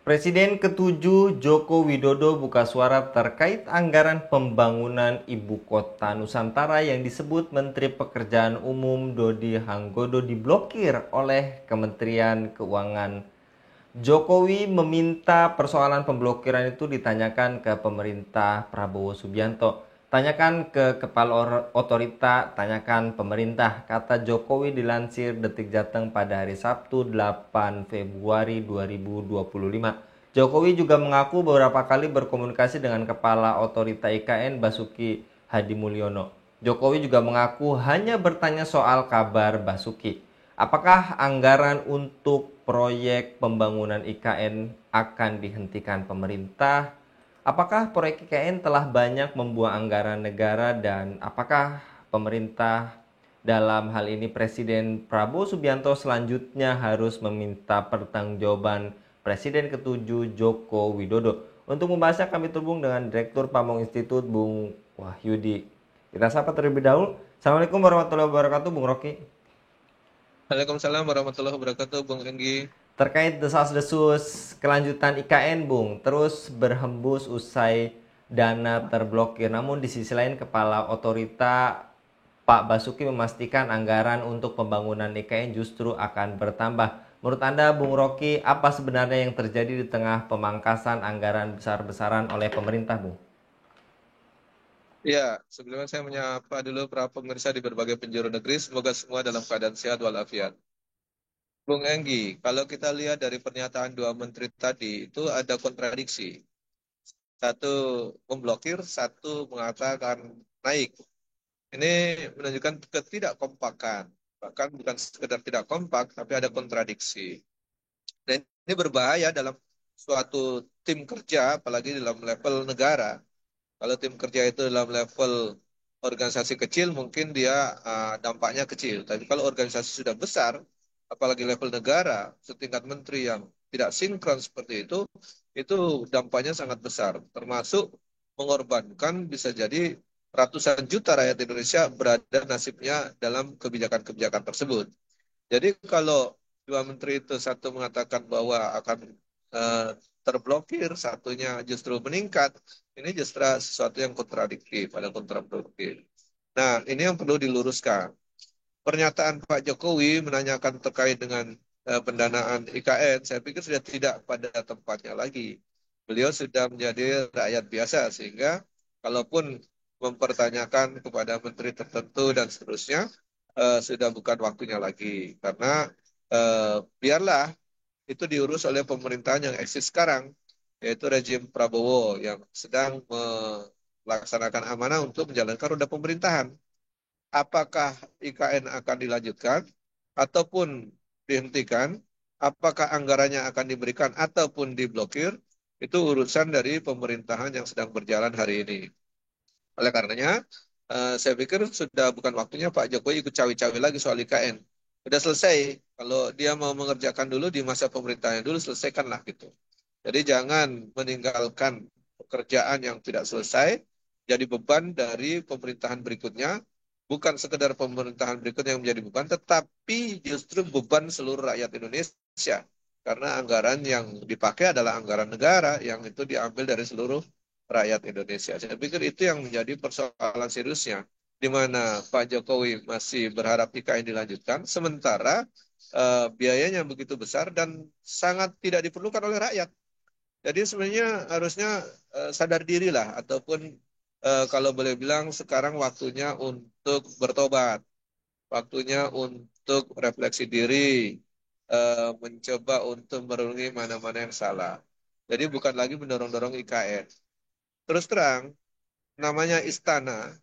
Presiden ke-7 Joko Widodo buka suara terkait anggaran pembangunan ibu kota Nusantara yang disebut Menteri Pekerjaan Umum Dodi Hanggodo diblokir oleh Kementerian Keuangan. Jokowi meminta persoalan pemblokiran itu ditanyakan ke pemerintah Prabowo Subianto. Tanyakan ke kepala otorita, tanyakan pemerintah, kata Jokowi dilansir Detik Jateng pada hari Sabtu 8 Februari 2025. Jokowi juga mengaku beberapa kali berkomunikasi dengan kepala otorita IKN Basuki Hadi Mulyono. Jokowi juga mengaku hanya bertanya soal kabar Basuki. Apakah anggaran untuk proyek pembangunan IKN akan dihentikan pemerintah? Apakah proyek IKN telah banyak membuang anggaran negara dan apakah pemerintah dalam hal ini Presiden Prabowo Subianto selanjutnya harus meminta pertanggungjawaban Presiden ke-7 Joko Widodo? Untuk membahasnya kami terhubung dengan Direktur Pamong Institut Bung Wahyudi. Kita sapa terlebih dahulu. Assalamualaikum warahmatullahi wabarakatuh Bung Rocky. Waalaikumsalam warahmatullahi wabarakatuh, Bung Enggi. Terkait desas-desus kelanjutan IKN, Bung, terus berhembus usai dana terblokir. Namun di sisi lain Kepala Otorita Pak Basuki memastikan anggaran untuk pembangunan IKN justru akan bertambah. Menurut Anda, Bung Rocky, apa sebenarnya yang terjadi di tengah pemangkasan anggaran besar-besaran oleh pemerintah, Bung? Ya, sebelumnya saya menyapa dulu para pemirsa di berbagai penjuru negeri. Semoga semua dalam keadaan sehat walafiat. Bung Enggi, kalau kita lihat dari pernyataan dua menteri tadi, itu ada kontradiksi. Satu memblokir, satu mengatakan naik. Ini menunjukkan ketidakkompakan. Bahkan bukan sekedar tidak kompak, tapi ada kontradiksi. Dan ini berbahaya dalam suatu tim kerja, apalagi dalam level negara. Kalau tim kerja itu dalam level organisasi kecil, mungkin dia dampaknya kecil. Tapi kalau organisasi sudah besar, apalagi level negara, setingkat menteri yang tidak sinkron seperti itu dampaknya sangat besar. Termasuk mengorbankan bisa jadi ratusan juta rakyat Indonesia berada nasibnya dalam kebijakan-kebijakan tersebut. Jadi kalau dua menteri itu satu mengatakan bahwa akan eh, terblokir, satunya justru meningkat, ini justru sesuatu yang kontradiktif, ada kontraproduktif. Nah, ini yang perlu diluruskan. Pernyataan Pak Jokowi menanyakan terkait dengan pendanaan IKN, saya pikir sudah tidak pada tempatnya lagi. Beliau sudah menjadi rakyat biasa, sehingga kalaupun mempertanyakan kepada menteri tertentu dan seterusnya, sudah bukan waktunya lagi. Karena biarlah itu diurus oleh pemerintahan yang eksis sekarang, yaitu rejim Prabowo yang sedang melaksanakan amanah untuk menjalankan roda pemerintahan. Apakah IKN akan dilanjutkan ataupun dihentikan, apakah anggarannya akan diberikan ataupun diblokir, itu urusan dari pemerintahan yang sedang berjalan hari ini. Oleh karenanya, saya pikir sudah bukan waktunya Pak Jokowi ikut cawe-cawe lagi soal IKN. Sudah selesai. Kalau dia mau mengerjakan dulu di masa pemerintahnya dulu, selesaikanlah gitu. Jadi jangan meninggalkan pekerjaan yang tidak selesai, jadi beban dari pemerintahan berikutnya, bukan sekedar pemerintahan berikutnya yang menjadi beban, tetapi justru beban seluruh rakyat Indonesia. Karena anggaran yang dipakai adalah anggaran negara, yang itu diambil dari seluruh rakyat Indonesia. Saya pikir itu yang menjadi persoalan seriusnya, di mana Pak Jokowi masih berharap IKN dilanjutkan, sementara biayanya begitu besar dan sangat tidak diperlukan oleh rakyat. Jadi sebenarnya harusnya sadar diri lah, ataupun kalau boleh bilang sekarang waktunya untuk bertobat, waktunya untuk refleksi diri, mencoba untuk merenungi mana-mana yang salah. Jadi bukan lagi mendorong-dorong IKN. Terus terang, namanya istana,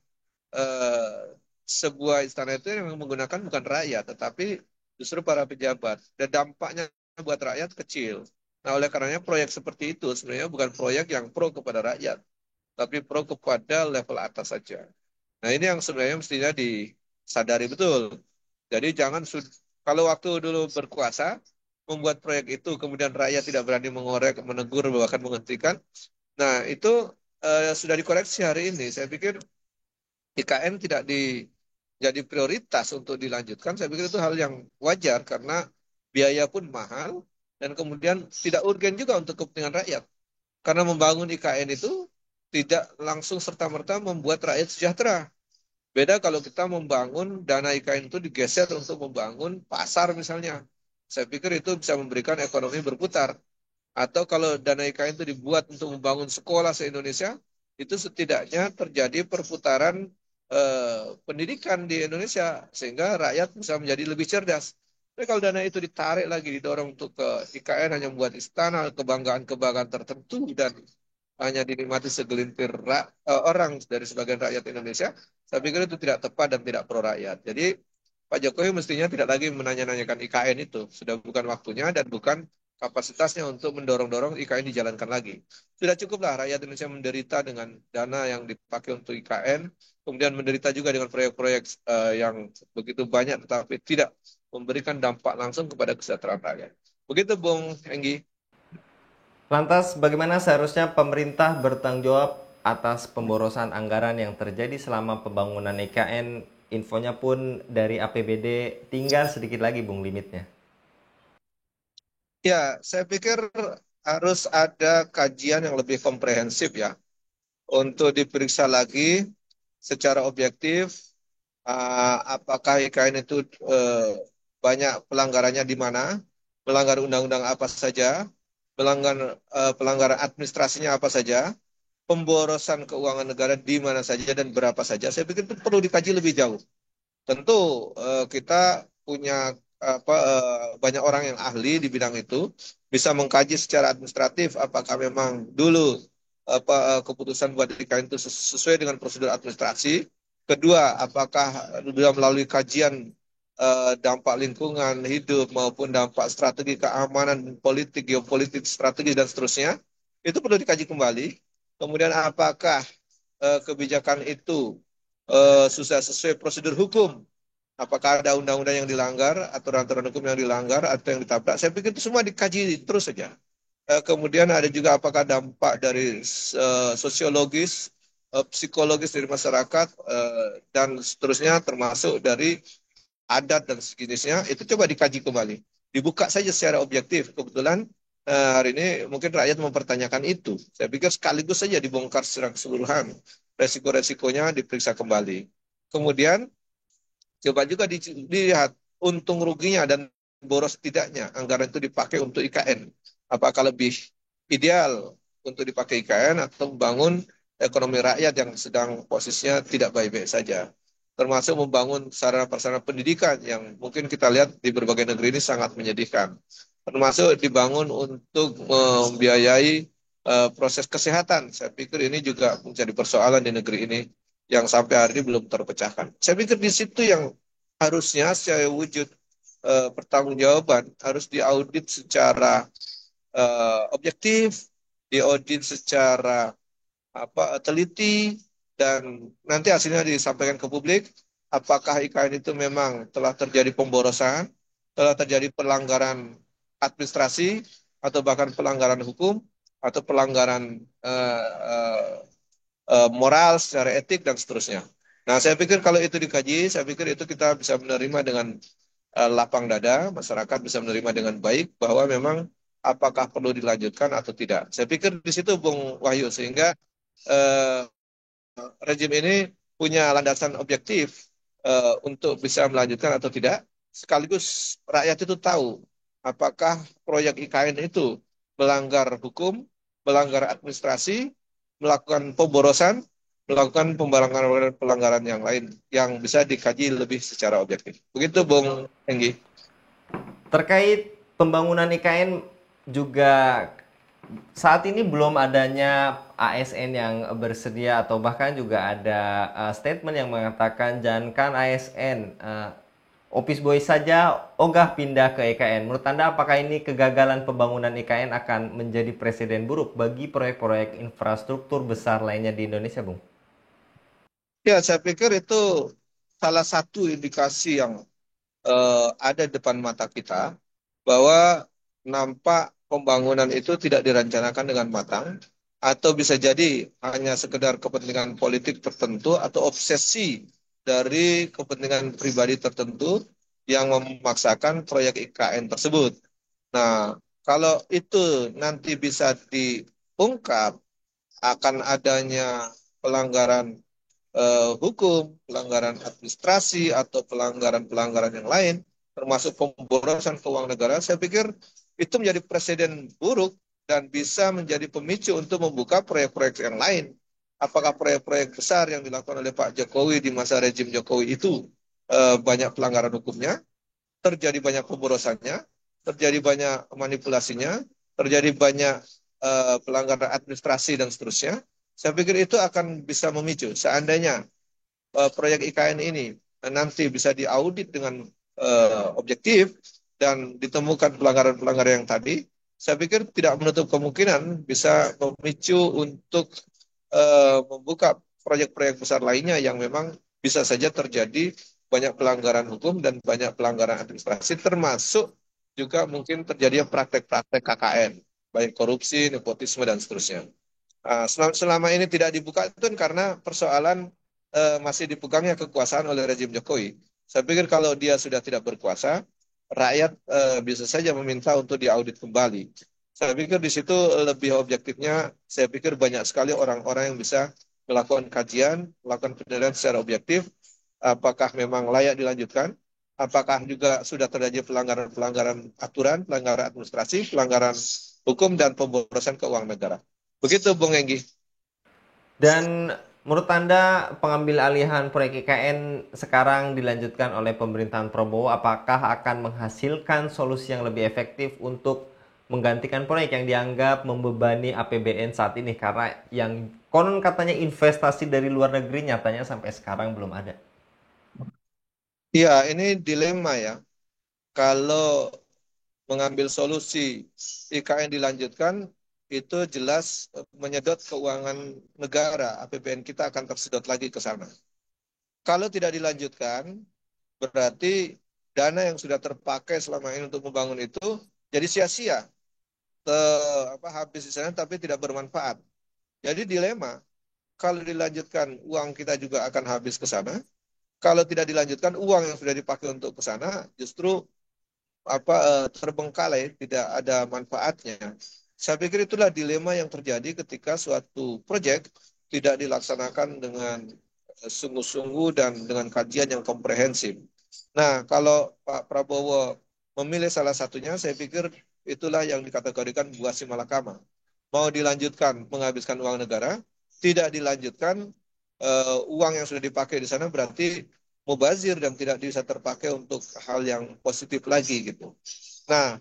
eh, sebuah istana itu yang menggunakan bukan rakyat, tetapi justru para pejabat. Dan dampaknya buat rakyat kecil. Nah, oleh karenanya proyek seperti itu sebenarnya bukan proyek yang pro kepada rakyat, tapi pro kepada level atas saja. Nah, ini yang sebenarnya mestinya disadari betul. Jadi jangan kalau waktu dulu berkuasa membuat proyek itu kemudian rakyat tidak berani mengorek, menegur, bahkan menghentikan. Nah, itu sudah dikoreksi hari ini. Saya pikir IKN tidak jadi prioritas untuk dilanjutkan. Saya pikir itu hal yang wajar karena biaya pun mahal, dan kemudian tidak urgen juga untuk kepentingan rakyat. Karena membangun IKN itu tidak langsung serta-merta membuat rakyat sejahtera. Beda kalau kita membangun dana IKN itu digeser untuk membangun pasar misalnya. Saya pikir itu bisa memberikan ekonomi berputar. Atau kalau dana IKN itu dibuat untuk membangun sekolah se-Indonesia, itu setidaknya terjadi perputaran pendidikan di Indonesia sehingga rakyat bisa menjadi lebih cerdas. Tapi kalau dana itu ditarik lagi, didorong untuk ke IKN hanya membuat istana, kebanggaan-kebanggaan tertentu dan hanya dinikmati segelintir orang dari sebagian rakyat Indonesia, saya pikir itu tidak tepat dan tidak pro rakyat. Jadi Pak Jokowi mestinya tidak lagi menanya-nanyakan IKN itu, sudah bukan waktunya dan bukan kapasitasnya untuk mendorong-dorong IKN dijalankan lagi. Sudah cukuplah rakyat Indonesia menderita dengan dana yang dipakai untuk IKN, kemudian menderita juga dengan proyek-proyek yang begitu banyak tetapi tidak memberikan dampak langsung kepada kesejahteraan rakyat. Begitu Bung Enggi. Lantas, bagaimana seharusnya pemerintah bertanggung jawab atas pemborosan anggaran yang terjadi selama pembangunan IKN? Infonya pun dari APBD tinggal sedikit lagi, Bung, limitnya. Ya, saya pikir harus ada kajian yang lebih komprehensif ya, untuk diperiksa lagi secara objektif apakah IKN itu banyak pelanggarannya di mana, melanggar undang-undang apa saja, pelanggaran administrasinya apa saja, pemborosan keuangan negara di mana saja dan berapa saja. Saya pikir itu perlu dikaji lebih jauh. Tentu kita punya banyak orang yang ahli di bidang itu, bisa mengkaji secara administratif apakah memang dulu keputusan buat IKN itu sesuai dengan prosedur administrasi. Kedua, apakah sudah melalui kajian dampak lingkungan hidup maupun dampak strategi keamanan, politik, geopolitik, strategi dan seterusnya. Itu perlu dikaji kembali. Kemudian apakah kebijakan itu sudah sesuai prosedur hukum? Apakah ada undang-undang yang dilanggar, aturan-aturan hukum yang dilanggar, atau yang ditabrak? Saya pikir itu semua dikaji terus saja. Kemudian ada juga apakah dampak dari sosiologis, psikologis dari masyarakat, dan seterusnya termasuk dari adat dan sejenisnya, itu coba dikaji kembali. Dibuka saja secara objektif. Kebetulan hari ini mungkin rakyat mempertanyakan itu. Saya pikir sekaligus saja dibongkar secara keseluruhan. Resiko-resikonya diperiksa kembali. Kemudian coba juga dilihat untung ruginya dan boros tidaknya anggaran itu dipakai untuk IKN. Apakah lebih ideal untuk dipakai IKN atau membangun ekonomi rakyat yang sedang posisinya tidak baik-baik saja. Termasuk membangun sarana-prasarana pendidikan yang mungkin kita lihat di berbagai negeri ini sangat menyedihkan. Termasuk dibangun untuk membiayai proses kesehatan. Saya pikir ini juga menjadi persoalan di negeri ini yang sampai hari ini belum terpecahkan. Saya pikir di situ yang harusnya secara wujud pertanggungjawaban harus diaudit secara objektif, diaudit secara teliti, dan nanti hasilnya disampaikan ke publik. Apakah IKN itu memang telah terjadi pemborosan, telah terjadi pelanggaran administrasi, atau bahkan pelanggaran hukum, atau pelanggaran moral, secara etik, dan seterusnya. Nah, saya pikir kalau itu dikaji, saya pikir itu kita bisa menerima dengan lapang dada, masyarakat bisa menerima dengan baik bahwa memang apakah perlu dilanjutkan atau tidak. Saya pikir di situ, Bung Wahyu, sehingga eh, rejim ini punya landasan objektif untuk bisa melanjutkan atau tidak, sekaligus rakyat itu tahu apakah proyek IKN itu melanggar hukum, melanggar administrasi, melakukan pemborosan, melakukan pelanggaran yang lain yang bisa dikaji lebih secara objektif. Begitu, Bung Enggi. Terkait pembangunan IKN juga saat ini belum adanya ASN yang bersedia atau bahkan juga ada statement yang mengatakan jangankan ASN, office boy saja ogah pindah ke IKN. Menurut Anda apakah ini kegagalan pembangunan IKN akan menjadi presiden buruk bagi proyek-proyek infrastruktur besar lainnya di Indonesia, Bung? Ya, saya pikir itu salah satu indikasi yang ada di depan mata kita bahwa nampak pembangunan itu tidak direncanakan dengan matang atau bisa jadi hanya sekedar kepentingan politik tertentu atau obsesi dari kepentingan pribadi tertentu yang memaksakan proyek IKN tersebut. Nah, Kalau itu nanti bisa diungkap akan adanya pelanggaran hukum, pelanggaran administrasi, atau pelanggaran-pelanggaran yang lain, termasuk pemborosan keuangan negara, saya pikir itu menjadi presiden buruk dan bisa menjadi pemicu untuk membuka proyek-proyek yang lain. Apakah proyek-proyek besar yang dilakukan oleh Pak Jokowi di masa rejim Jokowi itu banyak pelanggaran hukumnya, terjadi banyak pemborosannya, terjadi banyak manipulasinya, terjadi banyak pelanggaran administrasi dan seterusnya. Saya pikir itu akan bisa memicu seandainya proyek IKN ini nanti bisa diaudit dengan objektif dan ditemukan pelanggaran-pelanggaran yang tadi, saya pikir tidak menutup kemungkinan bisa memicu untuk membuka proyek-proyek besar lainnya yang memang bisa saja terjadi banyak pelanggaran hukum dan banyak pelanggaran administrasi, termasuk juga mungkin terjadi praktek-praktek KKN, baik korupsi, nepotisme, dan seterusnya. Selama ini tidak dibuka itu kan karena persoalan masih dipegangnya kekuasaan oleh rejim Jokowi. Saya pikir kalau dia sudah tidak berkuasa, rakyat bisa saja meminta untuk diaudit kembali. Saya pikir di situ lebih objektifnya, saya pikir banyak sekali orang-orang yang bisa melakukan kajian, melakukan penilaian secara objektif, apakah memang layak dilanjutkan, apakah juga sudah terjadi pelanggaran-pelanggaran aturan, pelanggaran administrasi, pelanggaran hukum, dan pemborosan keuangan negara. Begitu, Bung Enggi. Dan menurut Anda pengambil alihan proyek IKN sekarang dilanjutkan oleh pemerintahan Prabowo, apakah akan menghasilkan solusi yang lebih efektif untuk menggantikan proyek yang dianggap membebani APBN saat ini? Karena yang konon katanya investasi dari luar negeri nyatanya sampai sekarang belum ada. Ya, ini dilema ya. Kalau mengambil solusi IKN dilanjutkan, itu jelas menyedot keuangan negara, APBN kita akan tersedot lagi ke sana. Kalau tidak dilanjutkan, berarti dana yang sudah terpakai selama ini untuk membangun itu jadi sia-sia, habis di sana tapi tidak bermanfaat. Jadi dilema, kalau dilanjutkan uang kita juga akan habis ke sana. Kalau tidak dilanjutkan uang yang sudah dipakai untuk ke sana justru terbengkalai, tidak ada manfaatnya. Saya pikir itulah dilema yang terjadi ketika suatu proyek tidak dilaksanakan dengan sungguh-sungguh dan dengan kajian yang komprehensif. Nah, kalau Pak Prabowo memilih salah satunya, saya pikir itulah yang dikategorikan buah si malakama. Mau dilanjutkan menghabiskan uang negara, tidak dilanjutkan uang yang sudah dipakai di sana berarti mubazir dan tidak bisa terpakai untuk hal yang positif lagi gitu. Nah,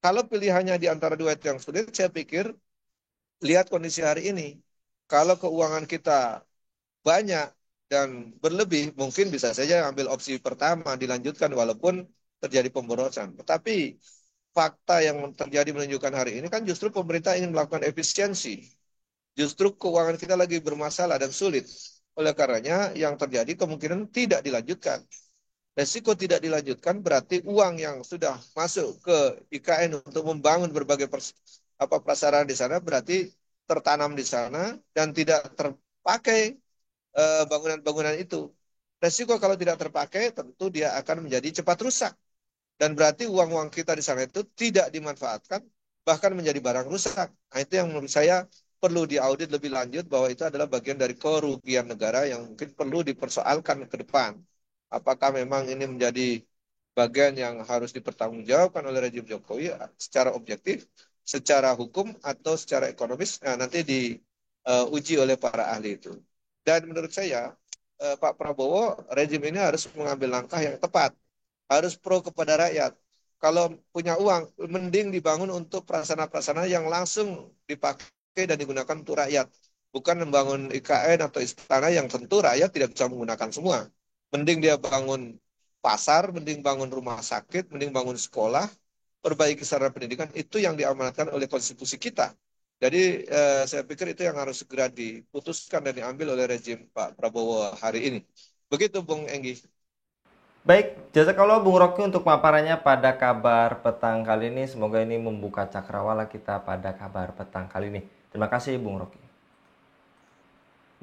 kalau pilihannya di antara dua itu yang sulit, saya pikir lihat kondisi hari ini. Kalau keuangan kita banyak dan berlebih, mungkin bisa saja ambil opsi pertama dilanjutkan walaupun terjadi pemborosan. Tetapi fakta yang terjadi menunjukkan hari ini kan justru pemerintah ingin melakukan efisiensi. Justru keuangan kita lagi bermasalah dan sulit. Oleh karenanya yang terjadi kemungkinan tidak dilanjutkan. Resiko tidak dilanjutkan berarti uang yang sudah masuk ke IKN untuk membangun berbagai prasarana di sana berarti tertanam di sana dan tidak terpakai bangunan-bangunan itu. Resiko kalau tidak terpakai tentu dia akan menjadi cepat rusak dan berarti uang-uang kita di sana itu tidak dimanfaatkan bahkan menjadi barang rusak. Nah, itu yang menurut saya perlu diaudit lebih lanjut bahwa itu adalah bagian dari kerugian negara yang mungkin perlu dipersoalkan ke depan. Apakah memang ini menjadi bagian yang harus dipertanggungjawabkan oleh rejim Jokowi secara objektif, secara hukum atau secara ekonomis, nah, nanti diuji oleh para ahli itu. Dan menurut saya Pak Prabowo rejim ini harus mengambil langkah yang tepat, harus pro kepada rakyat. Kalau punya uang, mending dibangun untuk prasarana-prasarana yang langsung dipakai dan digunakan untuk rakyat. Bukan membangun IKN atau istana yang tentu rakyat tidak bisa menggunakan semua. Mending dia bangun pasar, mending bangun rumah sakit, mending bangun sekolah, perbaiki sarana pendidikan, itu yang diamanatkan oleh konstitusi kita. Jadi saya pikir itu yang harus segera diputuskan dan diambil oleh rejim Pak Prabowo hari ini. Begitu Bung Enggi. Baik, jazakallah Bung Rocky untuk paparannya pada kabar petang kali ini. Semoga ini membuka cakrawala kita pada kabar petang kali ini. Terima kasih Bung Rocky.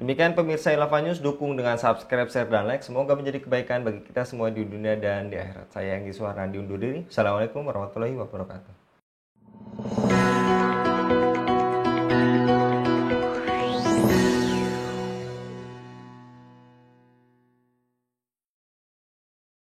Demikian pemirsa Ilava News, dukung dengan subscribe, share, dan like. Semoga menjadi kebaikan bagi kita semua di dunia dan di akhirat. Saya Anggi Suharna undur diri. Assalamualaikum warahmatullahi wabarakatuh.